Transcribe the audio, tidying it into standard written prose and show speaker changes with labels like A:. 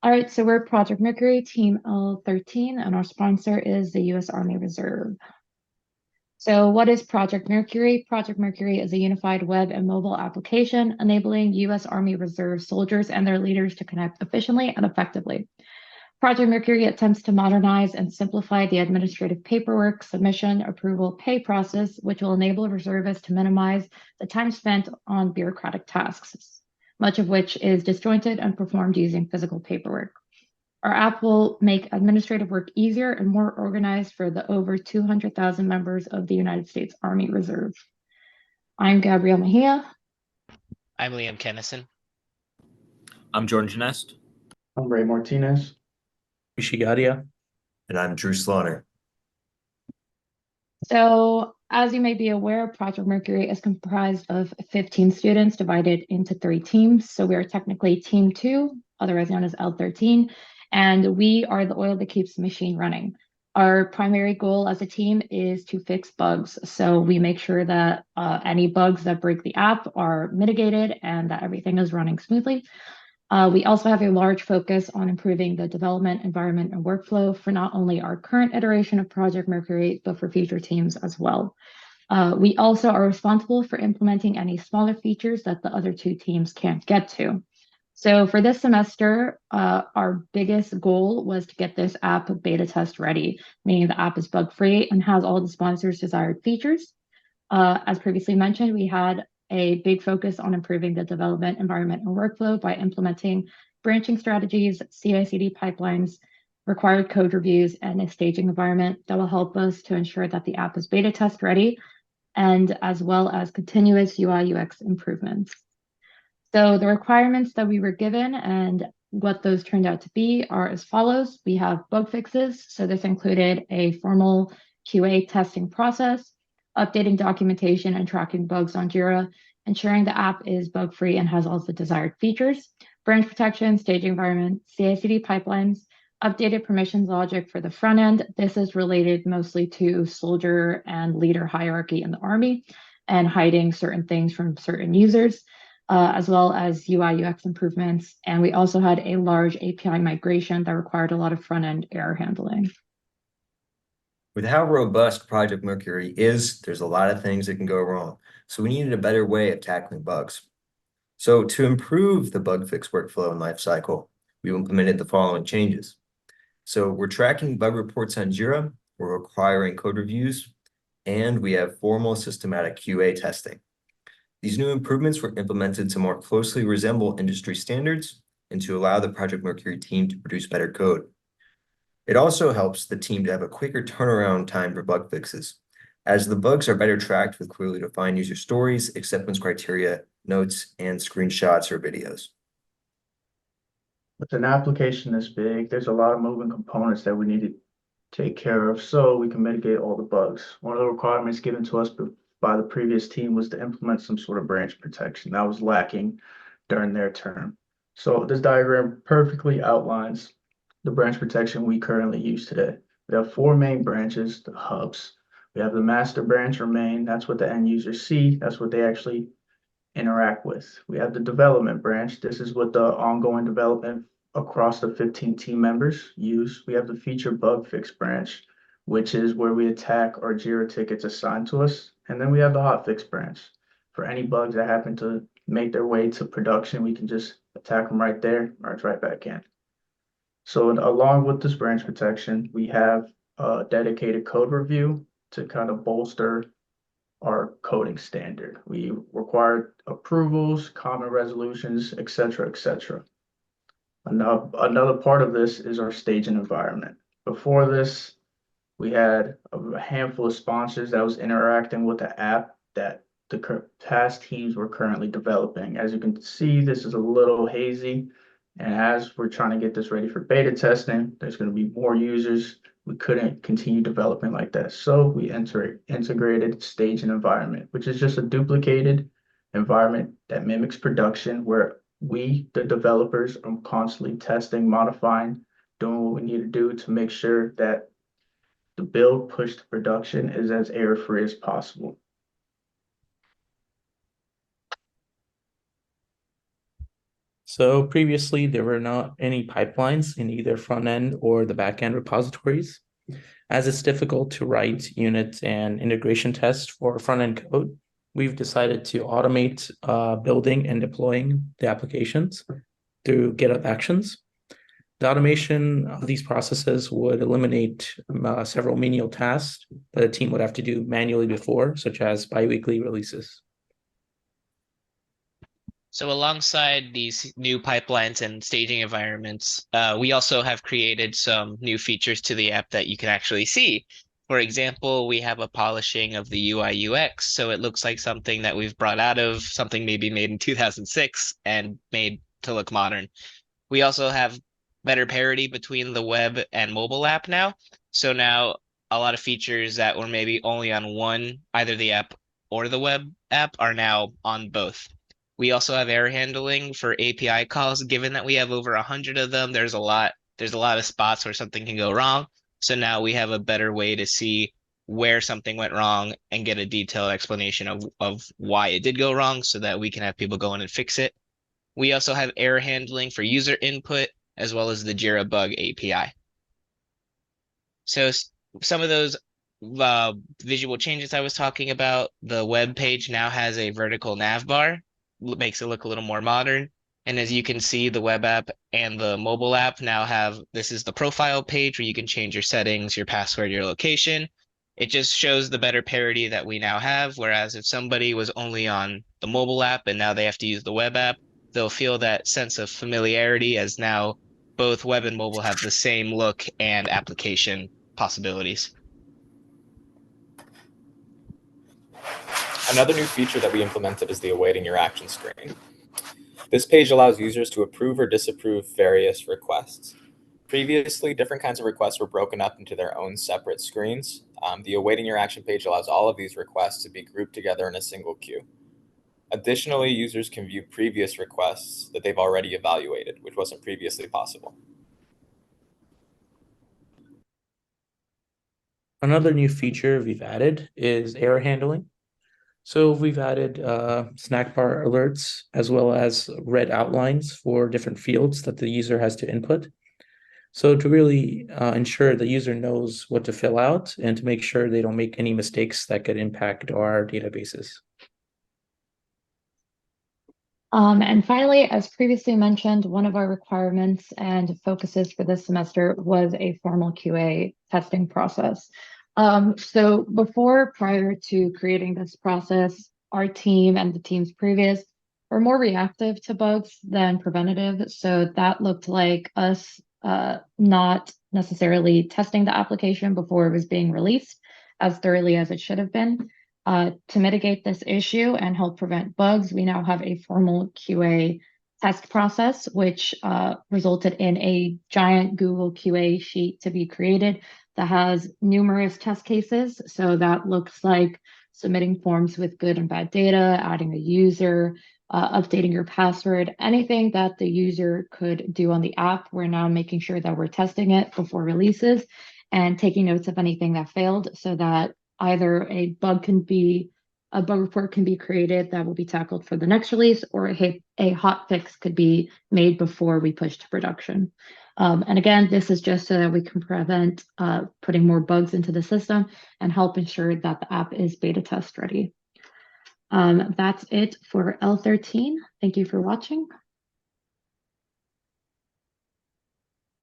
A: All right, so we're Project Mercury, Team L13, and our sponsor is the U.S. Army Reserve. So what is Project Mercury? Project Mercury is a unified web and mobile application enabling U.S. Army Reserve soldiers and their leaders to connect efficiently and effectively. Project Mercury attempts to modernize and simplify the administrative paperwork, submission, approval, pay process, which will enable reservists to minimize the time spent on bureaucratic tasks, much of which is disjointed and performed using physical paperwork. Our app will make administrative work easier and more organized for the over 200,000 members of the United States Army Reserve. I'm Gabrielle Mejia.
B: I'm Liam Kennison.
C: I'm Jordan Genest.
D: I'm Ray Martinez.
E: Ishigadia.
F: And I'm Drew Slaughter.
A: So, as you may be aware, Project Mercury is comprised of 15 students divided into 3 teams. So we are technically Team 2, otherwise known as L13, and we are the oil that keeps the machine running. Our primary goal as a team is to fix bugs. So we make sure that any bugs that break the app are mitigated and that everything is running smoothly. We also have a large focus on improving the development environment and workflow for not only our current iteration of Project Mercury, but for future teams as well. We also are responsible for implementing any smaller features that the other 2 teams can't get to. So for this semester, our biggest goal was to get this app beta test ready, meaning the app is bug-free and has all the sponsors' desired features. As previously mentioned, we had a big focus on improving the development environment and workflow by implementing branching strategies, CI/CD pipelines, required code reviews, and a staging environment that will help us to ensure that the app is beta test ready, and as well as continuous UI UX improvements. So the requirements that we were given and what those turned out to be are as follows. We have bug fixes. So this included a formal QA testing process, updating documentation and tracking bugs on Jira, ensuring the app is bug-free and has all the desired features, branch protection, staging environment, CI/CD pipelines, updated permissions logic for the front end. This is related mostly to soldier and leader hierarchy in the Army and hiding certain things from certain users, as well as UI UX improvements. And we also had a large API migration that required a lot of front-end error handling.
F: With how robust Project Mercury is, there's a lot of things that can go wrong. So we needed a better way of tackling bugs. So to improve the bug fix workflow and lifecycle, we implemented the following changes. So we're tracking bug reports on Jira, we're requiring code reviews, and we have formal systematic QA testing. These new improvements were implemented to more closely resemble industry standards and to allow the Project Mercury team to produce better code. It also helps the team to have a quicker turnaround time for bug fixes, as the bugs are better tracked with clearly defined user stories, acceptance criteria, notes, and screenshots or videos.
D: With an application this big, there's a lot of moving components that we need to take care of so we can mitigate all the bugs. One of the requirements given to us by the previous team was to implement some sort of branch protection that was lacking during their term. So this diagram perfectly outlines the branch protection we currently use today. We have 4 main branches, the hubs. We have the master branch or main. That's what the end users see. That's what they actually interact with. We have the development branch. This is what the ongoing development across the 15 team members use. We have the feature bug fix branch, which is where we attack our Jira tickets assigned to us. And then we have the hotfix branch. For any bugs that happen to make their way to production, we can just attack them right there, merge right back in. So along with this branch protection, we have a dedicated code review to kind of bolster our coding standard. We require approvals, common resolutions, et cetera, et cetera. Another part of this is our staging environment. Before this, we had a handful of sponsors that was interacting with the app that the past teams were currently developing. As you can see, this is a little hazy. And as we're trying to get this ready for beta testing, there's going to be more users. We couldn't continue developing like that. So we integrated staging environment, which is just a duplicated environment that mimics production where we, the developers, are constantly testing, modifying, doing what we need to do to make sure that the build push to production is as error-free as possible.
E: So previously, there were not any pipelines in either front end or the back end repositories. As it's difficult to write unit and integration tests for front end code, we've decided to automate building and deploying the applications through GitHub Actions. The automation of these processes would eliminate several menial tasks that a team would have to do manually before, such as biweekly releases.
B: So alongside these new pipelines and staging environments, we also have created some new features to the app that you can actually see. For example, we have a polishing of the UI UX, so it looks like something that we've brought out of something maybe made in 2006 and made to look modern. We also have better parity between the web and mobile app now. So now a lot of features that were maybe only on one, either the app or the web app, are now on both. We also have error handling for API calls. Given that we have over 100 of them, there's a lot of spots where something can go wrong. So now we have a better way to see where something went wrong and get a detailed explanation of why it did go wrong so that we can have people go in and fix it. We also have error handling for user input as well as the Jira bug API. So some of those visual changes I was talking about, the web page now has a vertical nav bar, makes it look a little more modern. And as you can see, the web app and the mobile app now have, this is the profile page where you can change your settings, your password, your location. It just shows the better parity that we now have. Whereas if somebody was only on the mobile app and now they have to use the web app, they'll feel that sense of familiarity as now both web and mobile have the same look and application possibilities.
G: Another new feature that we implemented is the awaiting your action screen. This page allows users to approve or disapprove various requests. Previously, different kinds of requests were broken up into their own separate screens. The awaiting your action page allows all of these requests to be grouped together in a single queue. Additionally, users can view previous requests that they've already evaluated, which wasn't previously possible.
E: Another new feature we've added is error handling. So we've added snack bar alerts as well as red outlines for different fields that the user has to input. So to really ensure the user knows what to fill out and to make sure they don't make any mistakes that could impact our databases.
A: And finally, as previously mentioned, one of our requirements and focuses for this semester was a formal QA testing process. So prior to creating this process, our team and the teams previous were more reactive to bugs than preventative. So that looked like us not necessarily testing the application before it was being released as thoroughly as it should have been. To mitigate this issue and help prevent bugs, we now have a formal QA test process, which resulted in a giant Google QA sheet to be created that has numerous test cases. So that looks like submitting forms with good and bad data, adding a user, updating your password, anything that the user could do on the app. We're now making sure that we're testing it before releases and taking notes of anything that failed so that either a bug report can be created that will be tackled for the next release, or a hot fix could be made before we push to production. And again, this is just so that we can prevent putting more bugs into the system and help ensure that the app is beta test ready. That's it for L13. Thank you for watching.